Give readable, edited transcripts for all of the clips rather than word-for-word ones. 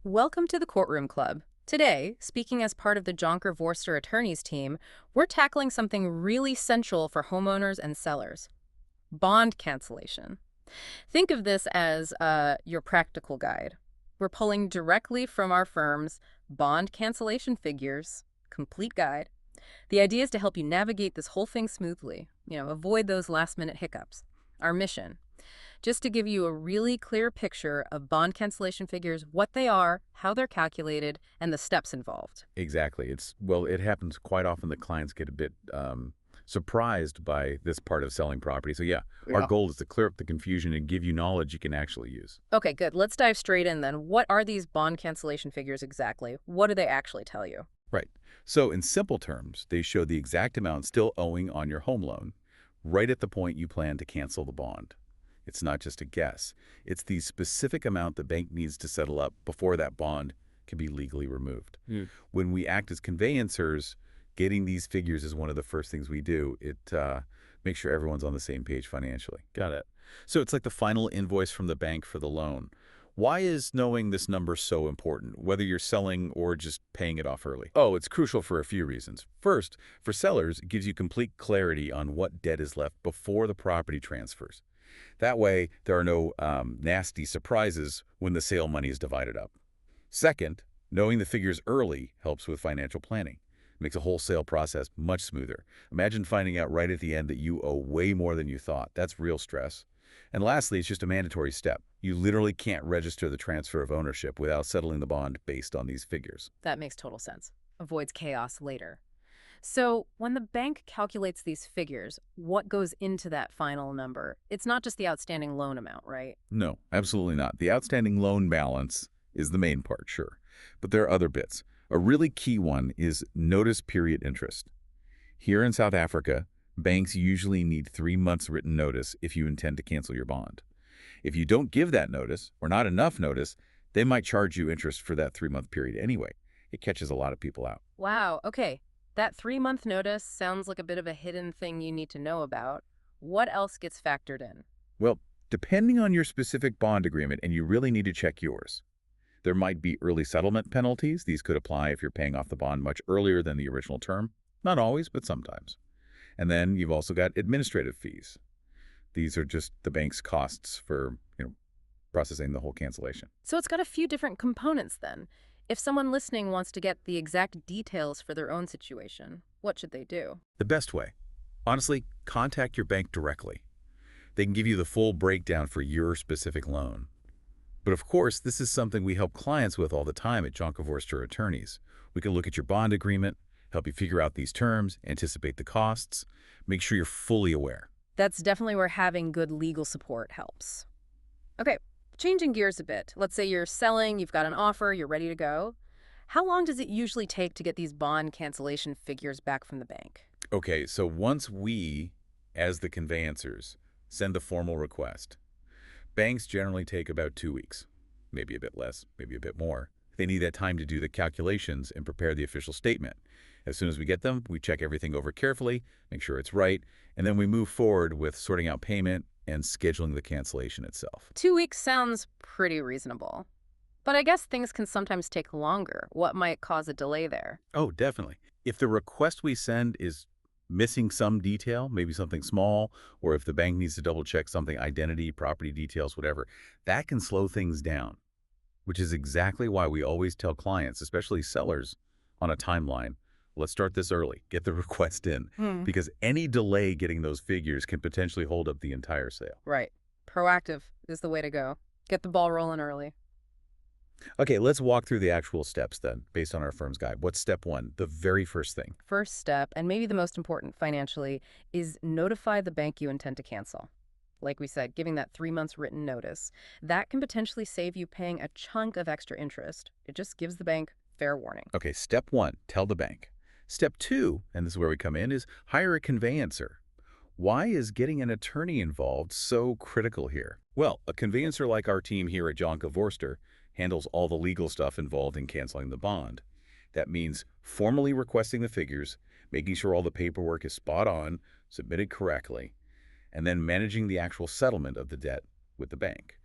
Welcome to the Courtroom Club. Today, speaking as part of the Jonker Vorster Attorneys team, we're tackling something really central for homeowners and sellers: bond cancellation. Think of this as your practical guide. We're pulling directly from our firm's Bond Cancellation Figures complete guide. The idea is to help you navigate this whole thing smoothly, avoid those last-minute hiccups. Our mission: just to give you a really clear picture of bond cancellation figures, what they are, how they're calculated, and the steps involved. Exactly. Well, it happens quite often that clients get a bit surprised by this part of selling property. So yeah, our Yeah. goal is to clear up the confusion and give you knowledge you can actually use. Okay, good. Let's dive straight in then. What are these bond cancellation figures exactly? What do they actually tell you? Right. So in simple terms, they show the exact amount still owing on your home loan right at the point you plan to cancel the bond. It's not just a guess. It's the specific amount the bank needs to settle up before that bond can be legally removed. When we act as conveyancers, getting these figures is one of the first things we do. It makes sure everyone's on the same page financially. Got it. So it's like the final invoice from the bank for the loan. Why is knowing this number so important, whether you're selling or just paying it off early? Oh, it's crucial for a few reasons. First, for sellers, it gives you complete clarity on what debt is left before the property transfers. That way, there are no nasty surprises when the sale money is divided up. Second, knowing the figures early helps with financial planning. It makes the whole sale process much smoother. Imagine finding out right at the end that you owe way more than you thought. That's real stress. And lastly, it's just a mandatory step. You literally can't register the transfer of ownership without settling the bond based on these figures. That makes total sense. Avoids chaos later. So, when the bank calculates these figures, what goes into that final number? It's not just the outstanding loan amount, right? No, absolutely not. The outstanding loan balance is the main part, sure. But there are other bits. A really key one is notice period interest. Here in South Africa, banks usually need 3 months written notice if you intend to cancel your bond. If you don't give that notice, or not enough notice, they might charge you interest for that 3-month period anyway. It catches a lot of people out. Wow, okay. That 3-month notice sounds like a bit of a hidden thing you need to know about. What else gets factored in? Well, depending on your specific bond agreement, and you really need to check yours, there might be early settlement penalties. These could apply if you're paying off the bond much earlier than the original term. Not always, but sometimes. And then you've also got administrative fees. These are just the bank's costs for, processing the whole cancellation. So it's got a few different components then. If someone listening wants to get the exact details for their own situation, what should they do? The best way, honestly, contact your bank directly. They can give you the full breakdown for your specific loan. But of course, this is something we help clients with all the time at Jonker Vorster Attorneys. We can look at your bond agreement, help you figure out these terms, anticipate the costs, make sure you're fully aware. That's definitely where having good legal support helps. Okay, changing gears a bit. Let's say you're selling, you've got an offer, you're ready to go. How long does it usually take to get these bond cancellation figures back from the bank? Okay, so once we, as the conveyancers, send the formal request, banks generally take about 2 weeks, maybe a bit less, maybe a bit more. They need that time to do the calculations and prepare the official statement. As soon as we get them, we check everything over carefully, make sure it's right, and then we move forward with sorting out payment and scheduling the cancellation itself. 2 weeks sounds pretty reasonable. But I guess things can sometimes take longer. What might cause a delay there? Oh, definitely. If the request we send is missing some detail, maybe something small, or if the bank needs to double check something, identity, property details, whatever, that can slow things down, which is exactly why we always tell clients, especially sellers, on a timeline, let's start this early, get the request in, because any delay getting those figures can potentially hold up the entire sale. Right. Proactive is the way to go. Get the ball rolling early. Okay, let's walk through the actual steps then, based on our firm's guide. What's step one? The very first thing. First step, and maybe the most important financially, is notify the bank you intend to cancel. Like we said, giving that 3 months written notice. That can potentially save you paying a chunk of extra interest. It just gives the bank fair warning. Okay, step one, tell the bank. Step two, and this is where we come in, is hire a conveyancer. Why is getting an attorney involved so critical here? Well, a conveyancer like our team here at Jonker Vorster handles all the legal stuff involved in canceling the bond. That means formally requesting the figures, making sure all the paperwork is spot on, submitted correctly, and then managing the actual settlement of the debt with the bank.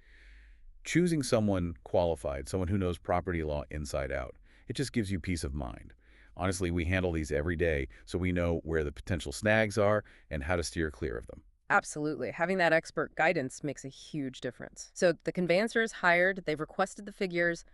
Choosing someone qualified, someone who knows property law inside out, it just gives you peace of mind. Honestly, we handle these every day, so we know where the potential snags are and how to steer clear of them. Absolutely. Having that expert guidance makes a huge difference. So the conveyancer is hired, they've requested the figures.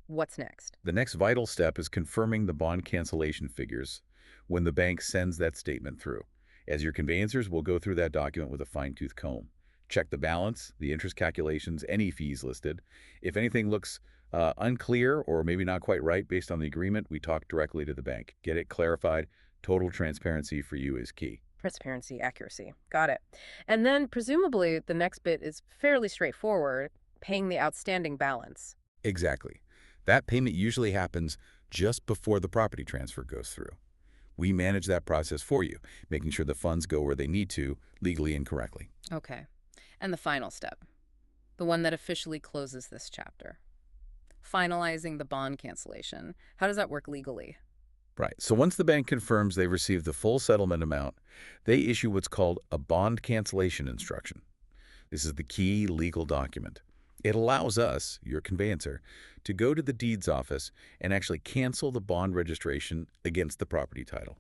What's next? The next vital step is confirming the bond cancellation figures when the bank sends that statement through. As your conveyancers, we'll go through that document with a fine-tooth comb. Check the balance, the interest calculations, any fees listed. If anything looks unclear or maybe not quite right based on the agreement, we talk directly to the bank. Get it clarified. Total transparency for you is key. Transparency, accuracy. Got it. And then presumably the next bit is fairly straightforward, paying the outstanding balance. Exactly. That payment usually happens just before the property transfer goes through. We manage that process for you, making sure the funds go where they need to, legally and correctly. Okay. And the final step, the one that officially closes this chapter. Finalizing the bond cancellation. How does that work legally? Right. So once the bank confirms they've received the full settlement amount, they issue what's called a bond cancellation instruction. This is the key legal document. It allows us, your conveyancer, to go to the deeds office and actually cancel the bond registration against the property title.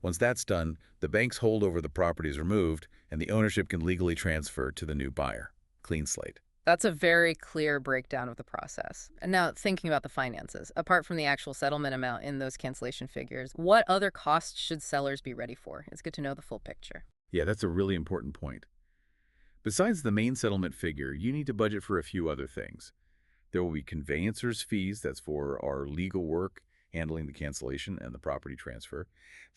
Once that's done, the bank's hold over the property is removed and the ownership can legally transfer to the new buyer. Clean slate. That's a very clear breakdown of the process. And now thinking about the finances, apart from the actual settlement amount in those cancellation figures, what other costs should sellers be ready for? It's good to know the full picture. Yeah, that's a really important point. Besides the main settlement figure, you need to budget for a few other things. There will be conveyancers' fees, that's for our legal work, handling the cancellation and the property transfer.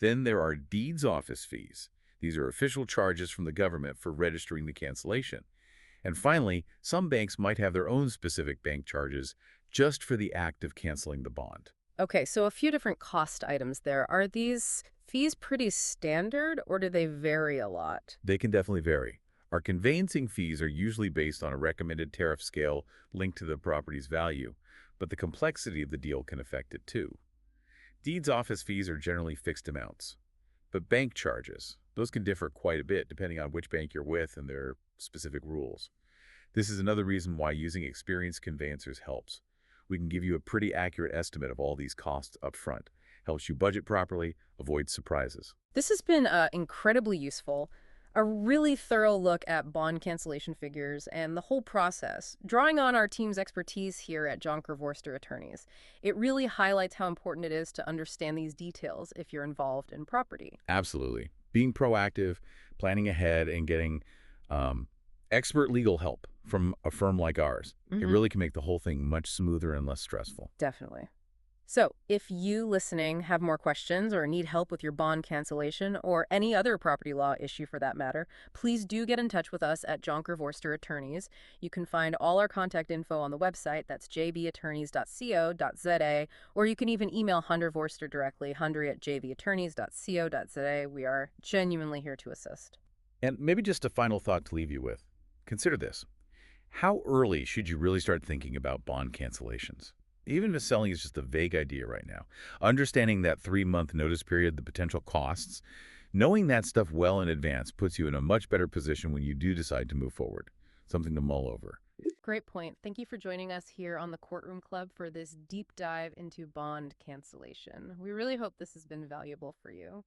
Then there are deeds office fees. These are official charges from the government for registering the cancellation. And finally, some banks might have their own specific bank charges just for the act of canceling the bond. Okay, so a few different cost items there. Are these fees pretty standard or do they vary a lot? They can definitely vary. Our conveyancing fees are usually based on a recommended tariff scale linked to the property's value, but the complexity of the deal can affect it too. Deeds office fees are generally fixed amounts, but bank charges, those can differ quite a bit depending on which bank you're with and their specific rules. This is another reason why using experienced conveyancers helps. We can give you a pretty accurate estimate of all these costs up front. Helps you budget properly, avoid surprises. This has been incredibly useful. A really thorough look at bond cancellation figures and the whole process, drawing on our team's expertise here at Jonker Vorster Attorneys. It really highlights how important it is to understand these details if you're involved in property. Absolutely. Being proactive, planning ahead, and getting expert legal help from a firm like ours, it really can make the whole thing much smoother and less stressful. Definitely. So, if you listening have more questions or need help with your bond cancellation or any other property law issue for that matter, please do get in touch with us at Jonker Vorster Attorneys. You can find all our contact info on the website, that's jbattorneys.co.za, or you can even email Hunter Vorster directly, hundry@jbattorneys.co.za. We are genuinely here to assist. And maybe just a final thought to leave you with. Consider this. How early should you really start thinking about bond cancellations? Even if selling is just a vague idea right now. Understanding that 3-month notice period, the potential costs, knowing that stuff well in advance puts you in a much better position when you do decide to move forward. Something to mull over. Great point. Thank you for joining us here on the Courtroom Club for this deep dive into bond cancellation. We really hope this has been valuable for you.